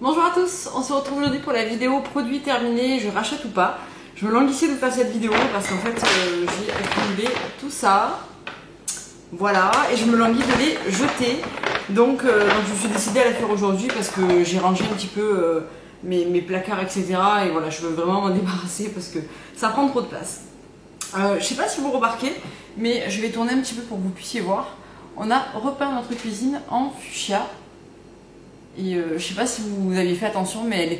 Bonjour à tous, on se retrouve aujourd'hui pour la vidéo produit terminé, je rachète ou pas. Je me languissais de faire cette vidéo parce qu'en fait j'ai accumulé tout ça. Voilà, et je me languis de les jeter. Donc je suis décidée à la faire aujourd'hui parce que j'ai rangé un petit peu mes placards, etc. Et voilà, je veux vraiment m'en débarrasser parce que ça prend trop de place. Je sais pas si vous remarquez, mais je vais tourner un petit peu pour que vous puissiez voir. On a repeint notre cuisine en fuchsia. Et je sais pas si vous aviez fait attention, mais elle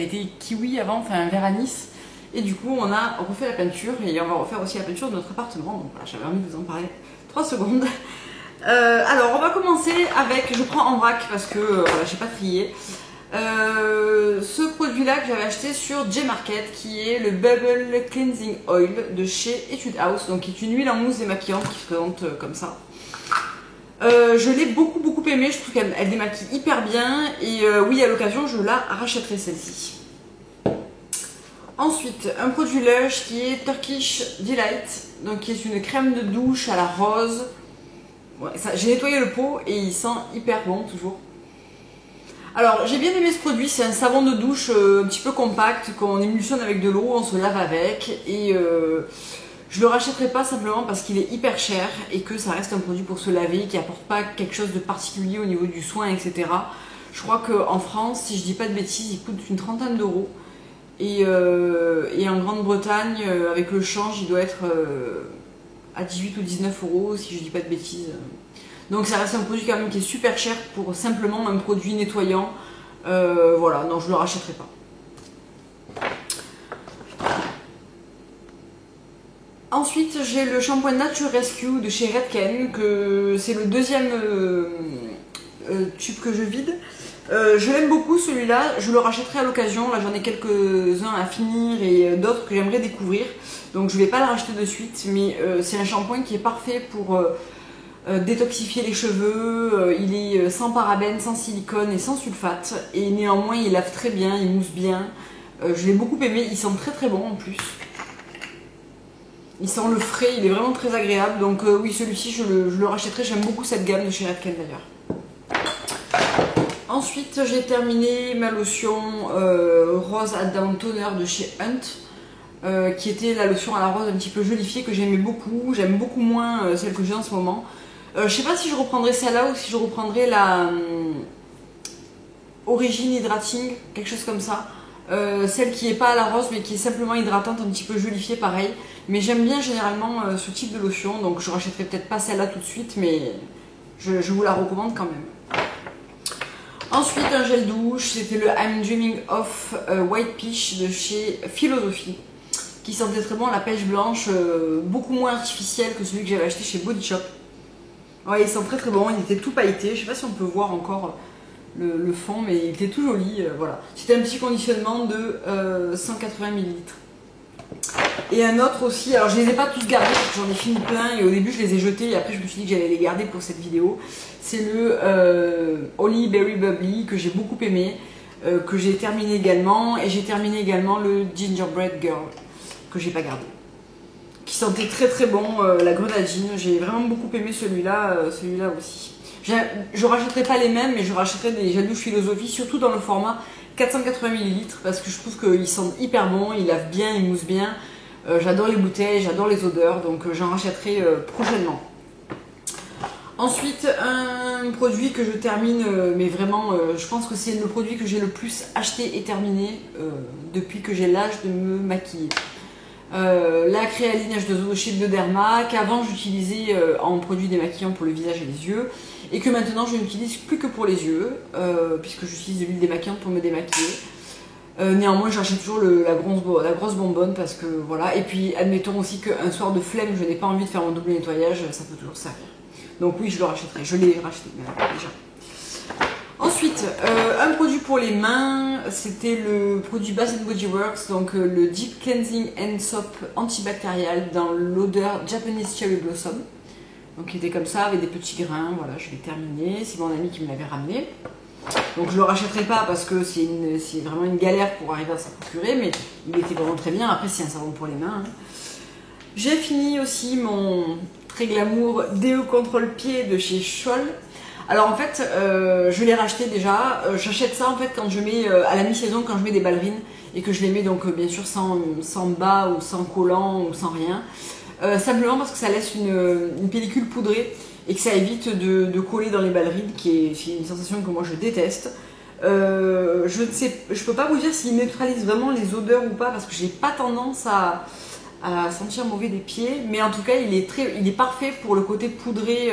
était kiwi avant, enfin vert anis. Et du coup, on a refait la peinture et on va refaire aussi la peinture de notre appartement. Donc voilà, j'avais envie de vous en parler 3 secondes. Alors, on va commencer avec, je prends en vrac parce que voilà, j'ai pas trié. Ce produit-là que j'avais acheté sur J-Market, qui est le Bubble Cleansing Oil de chez Etude House, donc qui est une huile en mousse démaquillante qui se présente comme ça. Je l'ai beaucoup aimé, je trouve qu'elle démaquille hyper bien et oui, à l'occasion je la rachèterai celle-ci. Ensuite, un produit Lush qui est Turkish Delight, donc qui est une crème de douche à la rose. Ouais, j'ai nettoyé le pot et il sent hyper bon toujours. Alors j'ai bien aimé ce produit, c'est un savon de douche un petit peu compact qu'on émulsionne avec de l'eau, on se lave avec et je le rachèterai pas simplement parce qu'il est hyper cher et que ça reste un produit pour se laver qui apporte pas quelque chose de particulier au niveau du soin, etc. Je crois qu'en France, si je dis pas de bêtises, il coûte une trentaine d'euros et en Grande-Bretagne, avec le change, il doit être à 18 ou 19 euros si je dis pas de bêtises. Donc ça reste un produit quand même qui est super cher pour simplement un produit nettoyant. Voilà, non, je le rachèterai pas. Ensuite, j'ai le shampoing Nature Rescue de chez Redken, que c'est le deuxième tube que je vide. Je l'aime beaucoup celui-là, je le rachèterai à l'occasion. Là, j'en ai quelques-uns à finir et d'autres que j'aimerais découvrir. Donc, je ne vais pas le racheter de suite, mais c'est un shampoing qui est parfait pour détoxifier les cheveux. Il est sans parabènes, sans silicone et sans sulfate. Et néanmoins, il lave très bien, il mousse bien. Je l'ai beaucoup aimé, il sent très bon en plus. Il sent le frais, il est vraiment très agréable. Donc oui, celui-ci, je le rachèterai. J'aime beaucoup cette gamme de chez Redken d'ailleurs. Ensuite, j'ai terminé ma lotion Rose Down Toner de chez Hunt. Qui était la lotion à la rose un petit peu jolifiée que j'aimais beaucoup. J'aime beaucoup moins celle que j'ai en ce moment. Je sais pas si je reprendrai celle-là ou si je reprendrai la Origin Hydrating, quelque chose comme ça. Celle qui n'est pas à la rose mais qui est simplement hydratante, un petit peu jolifiée pareil. Mais j'aime bien généralement ce type de lotion, donc je rachèterai peut-être pas celle-là tout de suite, mais je vous la recommande quand même. Ensuite, un gel douche, c'était le I'm Dreaming of White Peach de chez Philosophy, qui sentait très bon la pêche blanche, beaucoup moins artificiel que celui que j'avais acheté chez Body Shop. Ouais, il sent très bon, il était tout pailleté, je sais pas si on peut voir encore le fond, mais il était tout joli, voilà. C'était un petit conditionnement de 180 ml. Et un autre aussi, alors je les ai pas tous gardés parce que j'en ai fini plein et au début je les ai jetés et après je me suis dit que j'allais les garder pour cette vidéo. C'est le Holly Berry Bubbly que j'ai beaucoup aimé, que j'ai terminé également, et j'ai terminé également le Gingerbread Girl que j'ai pas gardé. Qui sentait très bon, la grenadine, j'ai vraiment beaucoup aimé celui-là aussi. Je rachèterai pas les mêmes, mais je rachèterai des gels douche Philosophie, surtout dans le format 480 ml parce que je trouve qu'ils sentent hyper bon, ils lavent bien, ils moussent bien. J'adore les bouteilles, j'adore les odeurs, donc j'en rachèterai prochainement. Ensuite, un produit que je termine, mais vraiment, je pense que c'est le produit que j'ai le plus acheté et terminé depuis que j'ai l'âge de me maquiller. La Créaline H2O chez Bioderma, qu'avant j'utilisais en produit démaquillant pour le visage et les yeux, et que maintenant je n'utilise plus que pour les yeux, puisque j'utilise de l'huile démaquillante pour me démaquiller. Néanmoins, j'achète toujours la grosse bonbonne parce que voilà. Et puis, admettons aussi qu'un soir de flemme, je n'ai pas envie de faire mon double nettoyage, ça peut toujours servir. Donc oui, je le rachèterai. Je l'ai racheté déjà. Ensuite, un produit pour les mains, c'était le produit Bath & Body Works, donc le Deep Cleansing Hand Soap antibactérial dans l'odeur Japanese Cherry Blossom. Donc il était comme ça, avec des petits grains. Voilà, je l'ai terminé. C'est mon ami qui me l'avait ramené. Donc je le rachèterai pas parce que c'est vraiment une galère pour arriver à s'en procurer, mais il était vraiment très bien. Après, c'est un savon pour les mains. J'ai fini aussi mon très glamour déo contrôle pied de chez Scholl. Alors en fait, je l'ai racheté déjà. J'achète ça en fait quand je mets à la mi-saison, quand je mets des ballerines et que je les mets donc bien sûr sans bas ou sans collant ou sans rien. Simplement parce que ça laisse une pellicule poudrée et que ça évite de coller dans les ballerines, c'est une sensation que moi je déteste. Je peux pas vous dire s'il neutralise vraiment les odeurs ou pas parce que j'ai pas tendance à sentir mauvais des pieds, mais en tout cas il est parfait pour le côté poudré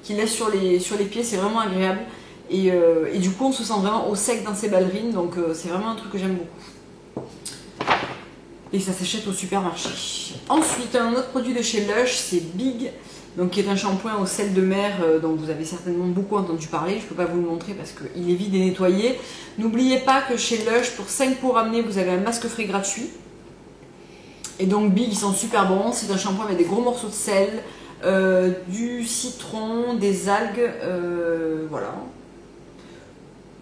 qu'il laisse sur les pieds, c'est vraiment agréable et du coup on se sent vraiment au sec dans ces ballerines, donc c'est vraiment un truc que j'aime beaucoup et ça s'achète au supermarché. Ensuite un autre produit de chez Lush, c'est Big, donc qui est un shampoing au sel de mer dont vous avez certainement beaucoup entendu parler. Je ne peux pas vous le montrer parce qu'il est vide et nettoyé. N'oubliez pas que chez Lush, pour 5 pots ramenés, vous avez un masque frais gratuit. Et donc Big, ils sont super bons. C'est un shampoing avec des gros morceaux de sel, du citron, des algues, voilà.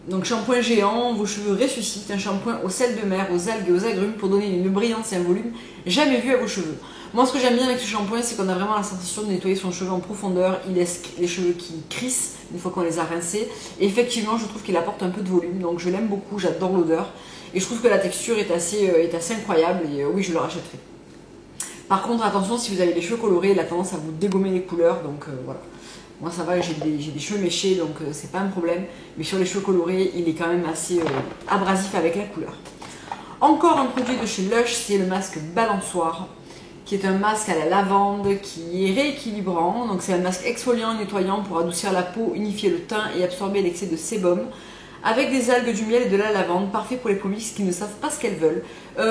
Donc shampoing géant, vos cheveux ressuscitent, un shampoing au sel de mer, aux algues et aux agrumes pour donner une brillance et un volume jamais vu à vos cheveux. Moi ce que j'aime bien avec ce shampoing, c'est qu'on a vraiment la sensation de nettoyer son cheveu en profondeur, il laisse les cheveux qui crissent une fois qu'on les a rincés, et effectivement je trouve qu'il apporte un peu de volume, donc je l'aime beaucoup, j'adore l'odeur, et je trouve que la texture est assez incroyable, et oui je le rachèterai. Par contre attention, si vous avez les cheveux colorés, il a tendance à vous dégommer les couleurs, donc voilà. Moi ça va, j'ai des cheveux méchés donc c'est pas un problème, mais sur les cheveux colorés il est quand même assez abrasif avec la couleur. Encore un produit de chez Lush, c'est le masque balançoire, qui est un masque à la lavande qui est rééquilibrant, donc c'est un masque exfoliant et nettoyant pour adoucir la peau, unifier le teint et absorber l'excès de sébum, avec des algues, du miel et de la lavande, parfait pour les peaux mixtes qui ne savent pas ce qu'elles veulent.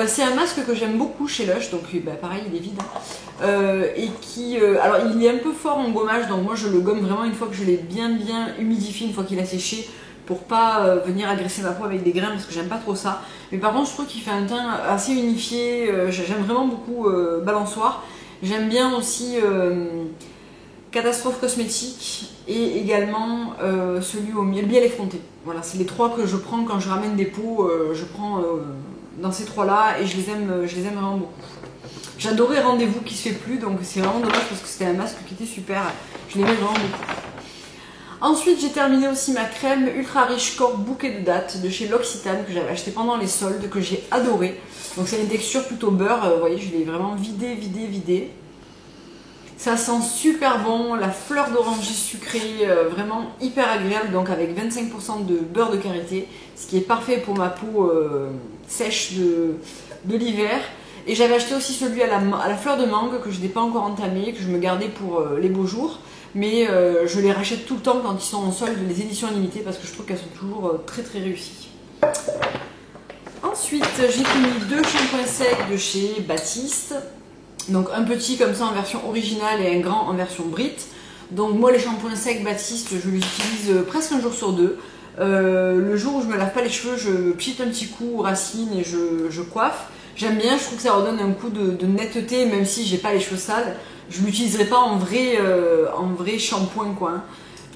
C'est un masque que j'aime beaucoup chez Lush, donc bah, pareil il est vide, et qui, alors il est un peu fort en gommage, donc moi je le gomme vraiment une fois que je l'ai bien humidifié, une fois qu'il a séché, pour pas venir agresser ma peau avec des grains parce que j'aime pas trop ça. Mais par contre je trouve qu'il fait un teint assez unifié, j'aime vraiment beaucoup balançoire. J'aime bien aussi Catastrophe Cosmétique et également celui au miel effronté. Voilà, c'est les trois que je prends quand je ramène des peaux, je prends dans ces trois là et je les aime vraiment beaucoup. J'adorais Rendez-vous qui se fait plus, donc c'est vraiment dommage parce que c'était un masque qui était super, je l'aimais vraiment beaucoup. Ensuite j'ai terminé aussi ma crème Ultra Riche Corps Bouquet de Dattes de chez L'Occitane que j'avais acheté pendant les soldes, que j'ai adoré. Donc c'est une texture plutôt beurre, vous voyez je l'ai vraiment vidé. Ça sent super bon, la fleur d'oranger sucrée, vraiment hyper agréable, donc avec 25% de beurre de karité, ce qui est parfait pour ma peau sèche de l'hiver. Et j'avais acheté aussi celui à la fleur de mangue que je n'ai pas encore entamé, que je me gardais pour les beaux jours. Mais je les rachète tout le temps quand ils sont en solde, les éditions limitées, parce que je trouve qu'elles sont toujours très réussies. Ensuite, j'ai fini 2 shampoings secs de chez Baptiste. Donc un petit comme ça en version originale et un grand en version Brit. Donc moi les shampoings secs Baptiste, je l'utilise presque un jour sur deux. Le jour où je me lave pas les cheveux, je pchite un petit coup aux racines et je coiffe. J'aime bien, je trouve que ça redonne un coup de netteté, même si j'ai pas les cheveux sales. Je l'utiliserai pas en vrai shampoing quoi. Hein.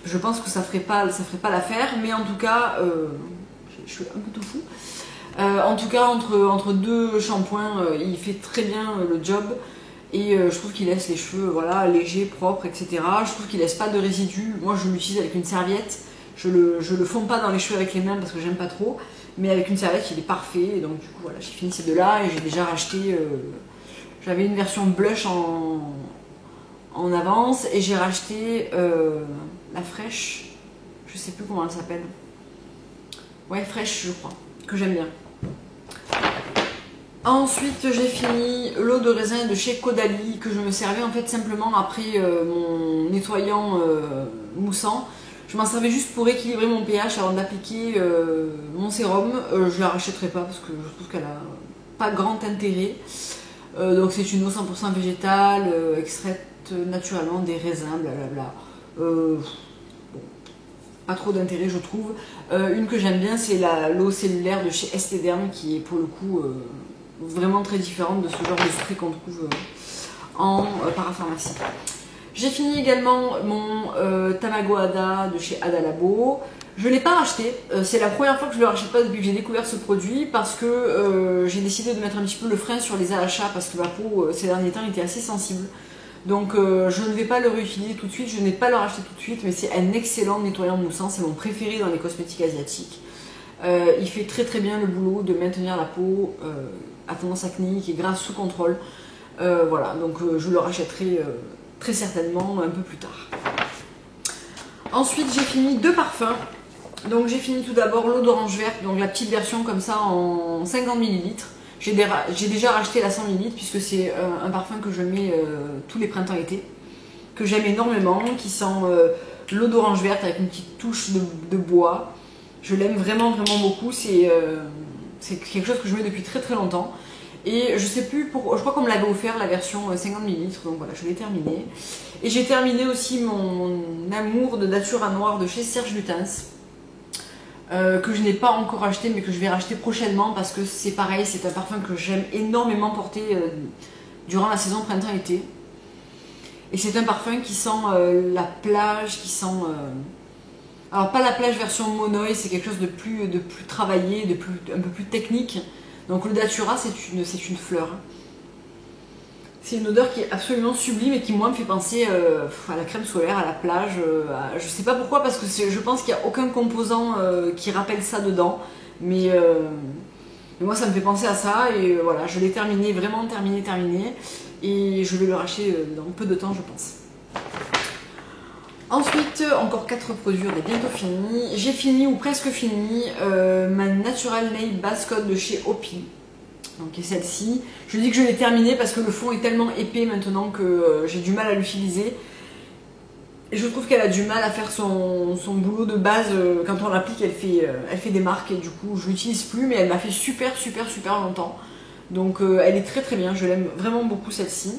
Je pense que ça ferait pas l'affaire, mais en tout cas, je suis un peu tout fou. En tout cas, entre deux shampoings, il fait très bien le job. Et je trouve qu'il laisse les cheveux voilà, légers, propres, etc. Je trouve qu'il laisse pas de résidus. Moi, je l'utilise avec une serviette. Je le fonds pas dans les cheveux avec les mains parce que j'aime pas trop. Mais avec une serviette, il est parfait. Et donc, du coup, voilà, j'ai fini ces deux-là et j'ai déjà racheté. J'avais une version blush en avance et j'ai racheté la fraîche. Je sais plus comment elle s'appelle. Ouais, fraîche, je crois. Que j'aime bien. Ensuite, j'ai fini l'eau de raisin de chez Caudalie que je me servais en fait simplement après mon nettoyant moussant. Je m'en servais juste pour équilibrer mon pH avant d'appliquer mon sérum. Je la rachèterai pas parce que je trouve qu'elle a pas grand intérêt. Donc c'est une eau 100% végétale, extraite naturellement des raisins, blablabla. Bon, pas trop d'intérêt je trouve. Une que j'aime bien c'est l'eau cellulaire de chez Estée Derme qui est pour le coup vraiment très différente de ce genre de spray qu'on trouve en parapharmacie. J'ai fini également mon Tamago Hada de chez Hada Labo. Je ne l'ai pas racheté, c'est la première fois que je ne le rachète pas depuis que j'ai découvert ce produit parce que j'ai décidé de mettre un petit peu le frein sur les achats parce que ma peau ces derniers temps était assez sensible. Donc je ne vais pas le réutiliser tout de suite, je n'ai pas le racheter tout de suite, mais c'est un excellent nettoyant moussant, c'est mon préféré dans les cosmétiques asiatiques. Il fait très très bien le boulot de maintenir la peau à tendance acnéique et grasse sous contrôle. Voilà, donc je le rachèterai très certainement un peu plus tard. Ensuite j'ai fini 2 parfums. Donc j'ai fini tout d'abord l'eau d'orange verte, donc la petite version comme ça en 50 ml. J'ai déjà racheté la 100 ml puisque c'est un parfum que je mets tous les printemps-été, que j'aime énormément, qui sent l'eau d'orange verte avec une petite touche de bois. Je l'aime vraiment vraiment beaucoup, c'est quelque chose que je mets depuis très très longtemps. Et je sais plus, je crois qu'on me l'avait offert la version 50 ml, donc voilà, je l'ai terminé. Et j'ai terminé aussi mon amour de Natura Noir de chez Serge Lutens. Que je n'ai pas encore acheté mais que je vais racheter prochainement parce que c'est pareil, c'est un parfum que j'aime énormément porter durant la saison printemps-été. Et c'est un parfum qui sent la plage, qui sent... alors pas la plage version monoï, c'est quelque chose de plus travaillé, un peu plus technique. Donc le Datura c'est une fleur. C'est une odeur qui est absolument sublime et qui moi me fait penser à la crème solaire, à la plage. Je sais pas pourquoi parce que je pense qu'il n'y a aucun composant qui rappelle ça dedans. Mais moi ça me fait penser à ça et voilà, je l'ai terminé, vraiment terminé. Et je vais le racheter dans peu de temps je pense. Ensuite, encore 4 produits, on est bientôt fini. J'ai fini ou presque fini ma Natural Nail Base Coat de chez Opi. Donc celle-ci, je dis que je l'ai terminée parce que le fond est tellement épais maintenant que j'ai du mal à l'utiliser. Et je trouve qu'elle a du mal à faire son boulot de base. Quand on l'applique, elle fait des marques et du coup je l'utilise plus, mais elle m'a fait super longtemps. Donc elle est très bien, je l'aime vraiment beaucoup celle-ci.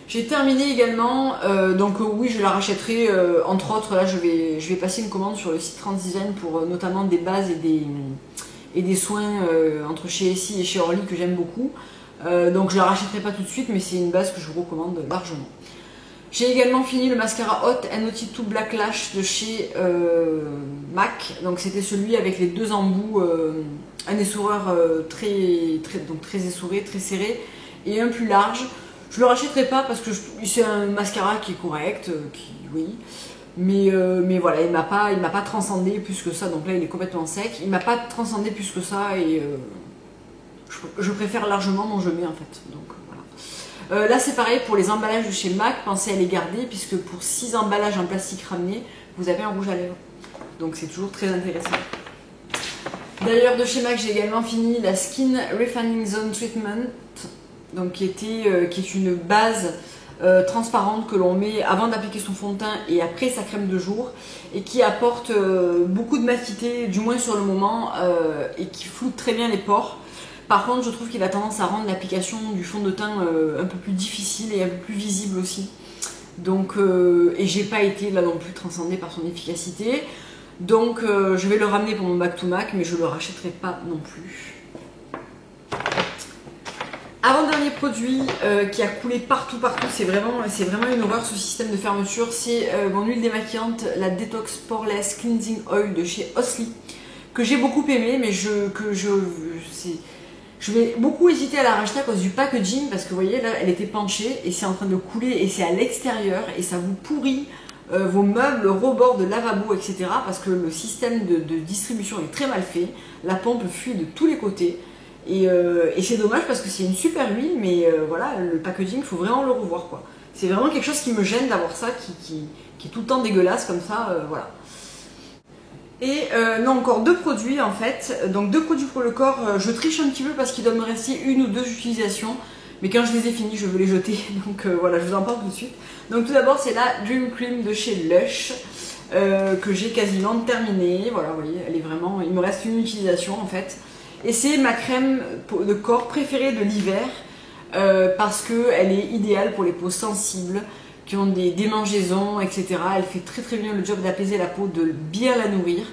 J'ai terminé également, donc oui je la rachèterai, entre autres là je vais passer une commande sur le site Transdesign pour notamment des bases et des soins entre chez Essie et chez Orly que j'aime beaucoup. Donc je la rachèterai pas tout de suite mais c'est une base que je vous recommande largement. J'ai également fini le mascara Hot and Naughty 2 Black Lash de chez MAC. Donc c'était celui avec les 2 embouts, un essoreur très essoré, très serré et un plus large. Je le rachèterai pas parce que c'est un mascara qui est correct, oui. Mais voilà, il m'a pas transcendé plus que ça, donc là il est complètement sec. Il m'a pas transcendé plus que ça et je préfère largement mon je mets en fait. Donc voilà. Là c'est pareil pour les emballages de chez MAC, pensez à les garder puisque pour 6 emballages en plastique ramené, vous avez un rouge à lèvres. Donc c'est toujours très intéressant. D'ailleurs de chez MAC j'ai également fini la Skin Refining Zone Treatment, donc qui est une base transparente que l'on met avant d'appliquer son fond de teint et après sa crème de jour et qui apporte beaucoup de matité, du moins sur le moment, et qui floute très bien les pores. Par contre je trouve qu'il a tendance à rendre l'application du fond de teint un peu plus difficile et un peu plus visible aussi. Donc, et j'ai pas été là non plus transcendée par son efficacité. Donc je vais le ramener pour mon back to MAC mais je le rachèterai pas non plus. Avant-dernier produit qui a coulé partout, c'est vraiment une horreur ce système de fermeture, c'est mon huile démaquillante, la Detox Poreless Cleansing Oil de chez Osli, que j'ai beaucoup aimé, mais je vais beaucoup hésiter à la racheter à cause du packaging, parce que vous voyez là, elle était penchée et c'est en train de couler et c'est à l'extérieur et ça vous pourrit vos meubles, rebords de lavabo, etc. parce que le système de distribution est très mal fait, la pompe fuit de tous les côtés. Et c'est dommage parce que c'est une super huile, mais voilà, le packaging, il faut vraiment le revoir quoi. C'est vraiment quelque chose qui me gêne d'avoir ça, qui est tout le temps dégueulasse comme ça, voilà. Et non, encore 2 produits en fait, donc 2 produits pour le corps, je triche un petit peu parce qu'il doit me rester 1 ou 2 utilisations, mais quand je les ai finis, je veux les jeter, donc voilà, je vous en parle tout de suite. Donc tout d'abord, c'est la Dream Cream de chez Lush, que j'ai quasiment terminée, voilà, vous voyez, elle est vraiment, il me reste une utilisation en fait. Et c'est ma crème de corps préférée de l'hiver parce qu'elle est idéale pour les peaux sensibles, qui ont des démangeaisons, etc. Elle fait très bien le job d'apaiser la peau, de bien la nourrir.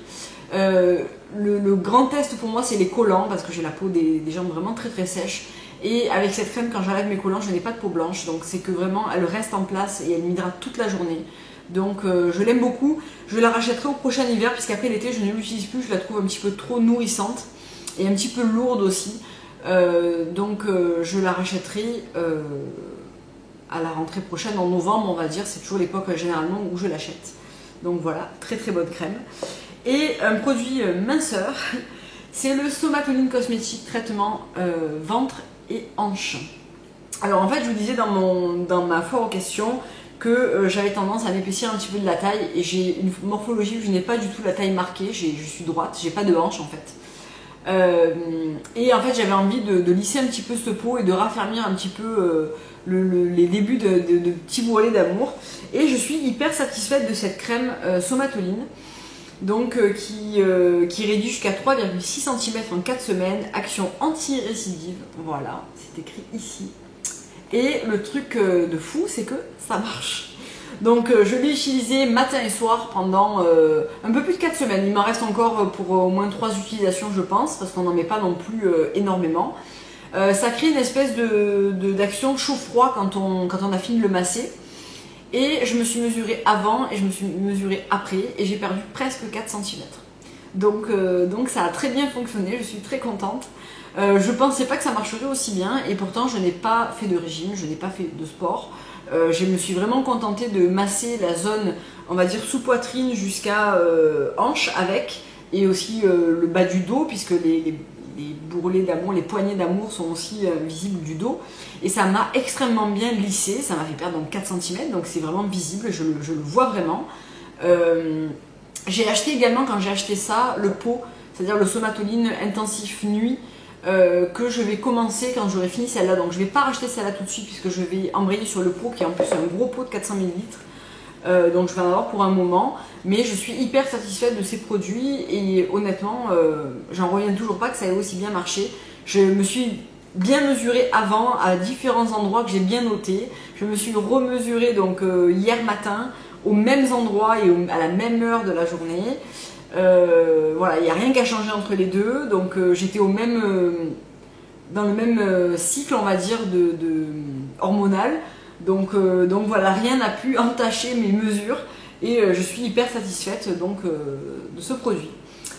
Le grand test pour moi c'est les collants parce que j'ai la peau des jambes vraiment très sèches. Et avec cette crème, quand j'enlève mes collants, je n'ai pas de peau blanche. Donc c'est que vraiment elle reste en place et elle m'hydrate toute la journée. Donc je l'aime beaucoup. Je la rachèterai au prochain hiver puisqu'après l'été je ne l'utilise plus. Je la trouve un petit peu trop nourrissante. Et un petit peu lourde aussi, donc je la rachèterai à la rentrée prochaine, en novembre on va dire, c'est toujours l'époque généralement où je l'achète. Donc voilà, très très bonne crème. Et un produit minceur, c'est le Somatoline Cosmétique traitement ventre et hanche. Alors en fait je vous disais dans ma foire aux questions que j'avais tendance à m'épaissir un petit peu de la taille et j'ai une morphologie où je n'ai pas du tout la taille marquée, je suis droite, j'ai pas de hanche en fait. Et en fait j'avais envie de lisser un petit peu ce pot et de raffermir un petit peu les débuts de petits bourrelets d'amour. Et je suis hyper satisfaite de cette crème Somatoline. Donc qui réduit jusqu'à 3,6 cm en 4 semaines, action anti-récidive, voilà, c'est écrit ici. Et le truc de fou, c'est que ça marche. Donc je l'ai utilisé matin et soir pendant un peu plus de 4 semaines. Il m'en reste encore pour au moins 3 utilisations je pense, parce qu'on n'en met pas non plus énormément. Ça crée une espèce d'action chaud-froid quand on a fini de le masser. Et je me suis mesurée avant et je me suis mesurée après et j'ai perdu presque 4 cm. Donc ça a très bien fonctionné, je suis très contente. Je pensais pas que ça marcherait aussi bien et pourtant je n'ai pas fait de régime, je n'ai pas fait de sport. Je me suis vraiment contentée de masser la zone, on va dire sous poitrine jusqu'à hanche avec, et aussi le bas du dos puisque les bourrelets d'amour, les poignées d'amour sont aussi visibles du dos. Et ça m'a extrêmement bien lissé, ça m'a fait perdre donc 4 cm, donc c'est vraiment visible, je le vois vraiment. J'ai acheté également, quand j'ai acheté ça, le pot, c'est-à-dire le Somatoline Intensif Nuit, que je vais commencer quand j'aurai fini celle-là. Donc je ne vais pas racheter celle-là tout de suite puisque je vais embrayer sur le pot qui est en plus un gros pot de 400 ml. Donc je vais en avoir pour un moment, mais je suis hyper satisfaite de ces produits et honnêtement, j'en reviens toujours pas que ça ait aussi bien marché. Je me suis bien mesurée avant à différents endroits que j'ai bien notés. Je me suis remesurée donc hier matin aux mêmes endroits et à la même heure de la journée. Voilà, il n'y a rien qu'à changer entre les deux, donc j'étais dans le même cycle, on va dire, hormonal. Donc voilà, rien n'a pu entacher mes mesures et je suis hyper satisfaite donc, de ce produit.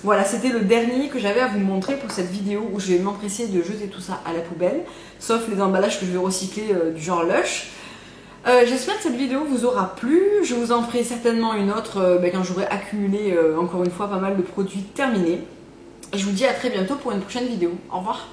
Voilà, c'était le dernier que j'avais à vous montrer pour cette vidéo où je vais m'empresser de jeter tout ça à la poubelle, sauf les emballages que je vais recycler du genre Lush. J'espère que cette vidéo vous aura plu, je vous en ferai certainement une autre quand j'aurai accumulé encore une fois pas mal de produits terminés. Et je vous dis à très bientôt pour une prochaine vidéo. Au revoir.